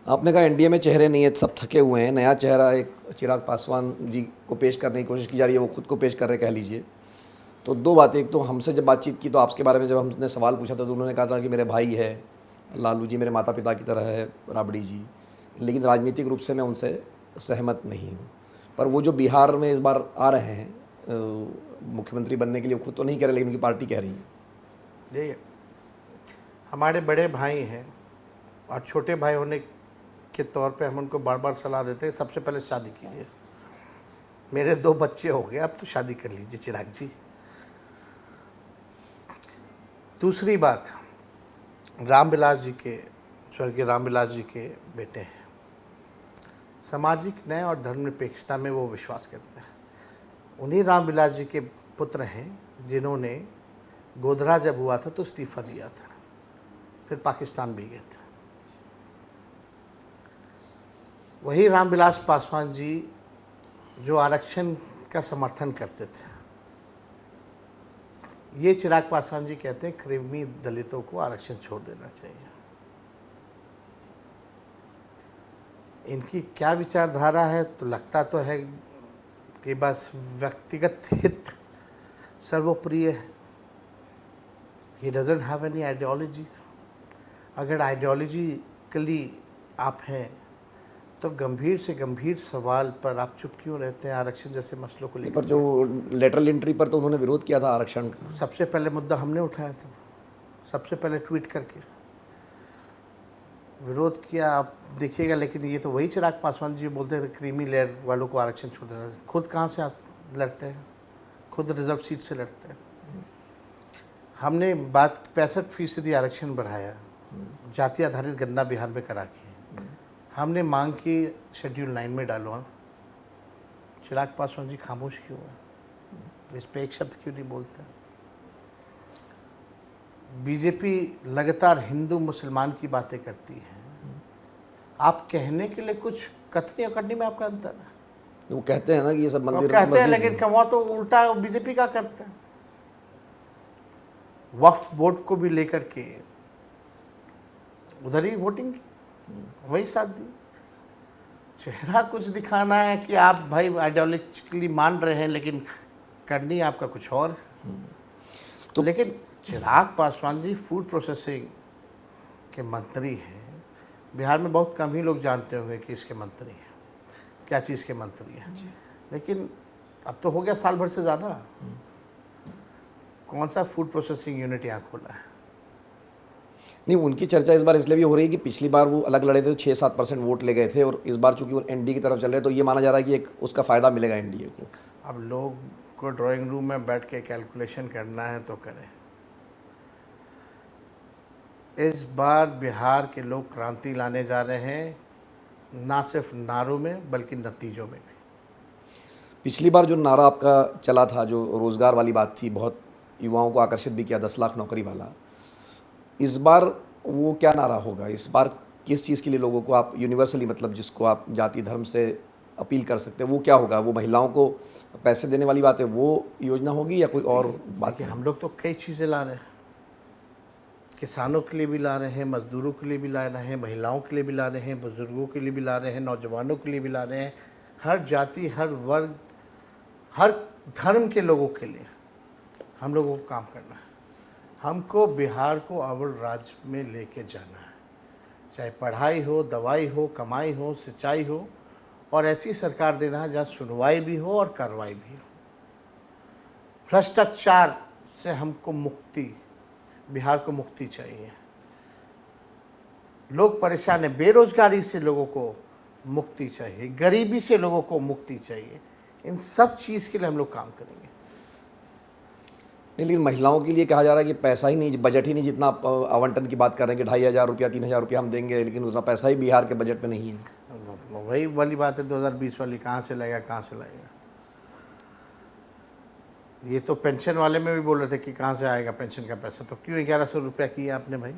आपने कहा एनडीए में चेहरे नहीं है, सब थके हुए हैं, नया चेहरा एक चिराग पासवान जी को पेश करने की कोशिश की जा रही है, वो खुद को पेश कर रहे कह लीजिए। तो दो बातें, एक तो हमसे जब बातचीत की तो आपके बारे में जब हमने सवाल पूछा था तो उन्होंने कहा था कि मेरे भाई है, लालू जी मेरे माता पिता की तरह है, राबड़ी जी, लेकिन राजनीतिक रूप से मैं उनसे सहमत नहीं हूँ। पर वो जो बिहार में इस बार आ रहे हैं मुख्यमंत्री बनने के लिए, वो खुद तो नहीं कह रहे लेकिन उनकी पार्टी कह रही है। देखिए, हमारे बड़े भाई हैं और छोटे भाई होने के तौर पे हम उनको बार बार सलाह देते हैं, सबसे पहले शादी कीजिए। मेरे 2 बच्चे हो गए, अब तो शादी कर लीजिए चिराग जी। दूसरी बात, रामविलास जी के, स्वर्गीय रामविलास जी के बेटे हैं, सामाजिक न्याय और धर्मनिरपेक्षता में वो विश्वास करते हैं। उन्हीं रामविलास जी के पुत्र हैं जिन्होंने गोधरा जब हुआ था तो इस्तीफा दिया था, फिर पाकिस्तान भी गए थे। वही रामविलास पासवान जी जो आरक्षण का समर्थन करते थे, ये चिराग पासवान जी कहते हैं क्रीमी दलितों को आरक्षण छोड़ देना चाहिए। इनकी क्या विचारधारा है, तो लगता तो है कि बस व्यक्तिगत हित सर्वोप्रिय है। He doesn't have any ideology. अगर आइडियोलॉजिकली आप हैं तो गंभीर से गंभीर सवाल पर आप चुप क्यों रहते हैं आरक्षण जैसे मसलों को लेकर? पर जो लेटरल एंट्री पर तो उन्होंने विरोध किया था आरक्षण का। सबसे पहले मुद्दा हमने उठाया था, सबसे पहले ट्वीट करके विरोध किया, आप देखिएगा। लेकिन ये तो वही चिराग पासवान जी बोलते थे क्रीमी लेयर वालों को आरक्षण छोड़ देना। खुद कहाँ से आप लड़ते हैं? खुद रिजर्व सीट से लड़ते हैं। हमने बात 65% आरक्षण बढ़ाया, जाति आधारित गणना बिहार में करा के हमने मांग की शेड्यूल 9 में डालो। चिराग पासवान जी खामोश क्यों है? इस पर एक शब्द क्यों नहीं बोलते? बीजेपी लगातार हिंदू मुसलमान की बातें करती है, आप कहने के लिए कुछ, कथनी और करनी में आपका अंतर है। वो कहते हैं ना कि ये सब मंदिर कहते हैं, मस्जिद लेकिन कमा तो उल्टा बीजेपी का करते हैं। वक्फ बोर्ड को भी लेकर के उधर ही वोटिंग की, वही साथ दी। चेहरा कुछ दिखाना है कि आप भाई आइडियोलॉजिकली मान रहे हैं, लेकिन करनी आपका कुछ और है। तो लेकिन चिराग पासवान जी फूड प्रोसेसिंग के मंत्री हैं। बिहार में बहुत कम ही लोग जानते होंगे कि इसके मंत्री हैं, क्या चीज़ के मंत्री हैं। लेकिन अब तो हो गया साल भर से ज़्यादा, कौन सा फूड प्रोसेसिंग यूनिट यहाँ खोला है? नहीं, उनकी चर्चा इस बार इसलिए भी हो रही है कि पिछली बार वो अलग लड़े थे तो 6-7% वोट ले गए थे, और इस बार चूंकि वो एनडीए की तरफ चल रहे हैं तो ये माना जा रहा है कि एक उसका फ़ायदा मिलेगा एनडीए को। अब लोग को ड्राइंग रूम में बैठ के कैलकुलेशन करना है तो करें। इस बार बिहार के लोग क्रांति लाने जा रहे हैं, ना सिर्फ नारों में बल्कि नतीजों में भी। पिछली बार जो नारा आपका चला था, जो रोज़गार वाली बात थी, बहुत युवाओं को आकर्षित भी किया, 10 लाख नौकरी वाला, इस बार वो क्या नारा होगा? इस बार किस चीज़ के लिए लोगों को आप यूनिवर्सली, मतलब जिसको आप जाति धर्म से अपील कर सकते हैं, वो क्या होगा? वो महिलाओं को पैसे देने वाली बात है, वो योजना होगी या कोई और बात? कि हम लोग तो कई चीज़ें ला रहे हैं, किसानों के लिए भी ला रहे हैं, मजदूरों के लिए भी ला रहे हैं, महिलाओं के लिए भी ला रहे हैं, बुजुर्गों के लिए भी ला रहे हैं, नौजवानों के लिए भी ला रहे हैं। हर जाति, हर वर्ग, हर धर्म के लोगों के लिए हम लोगों को काम करना है। हमको बिहार को अव्वल राज्य में लेके जाना है, चाहे पढ़ाई हो, दवाई हो, कमाई हो, सिंचाई हो, और ऐसी सरकार देना है जहाँ सुनवाई भी हो और कार्रवाई भी हो। भ्रष्टाचार से हमको मुक्ति, बिहार को मुक्ति चाहिए। लोग परेशान हैं, बेरोजगारी से लोगों को मुक्ति चाहिए, गरीबी से लोगों को मुक्ति चाहिए। इन सब चीज़ के लिए हम लोग काम करेंगे। नहीं, लेकिन महिलाओं के लिए कहा जा रहा है कि पैसा ही नहीं, बजट ही नहीं, जितना आप आवंटन की बात कर रहे हैं कि 2,500 रुपया 3,000 रुपया हम देंगे, लेकिन उतना पैसा ही बिहार के बजट में नहीं है। वही वाली बात है 2020 वाली, कहाँ से लगेगा, कहाँ से लगेगा? ये तो पेंशन वाले में भी बोल रहे थे कि कहाँ से आएगा पेंशन का पैसा, तो क्यों 1100 रुपया किया आपने भाई?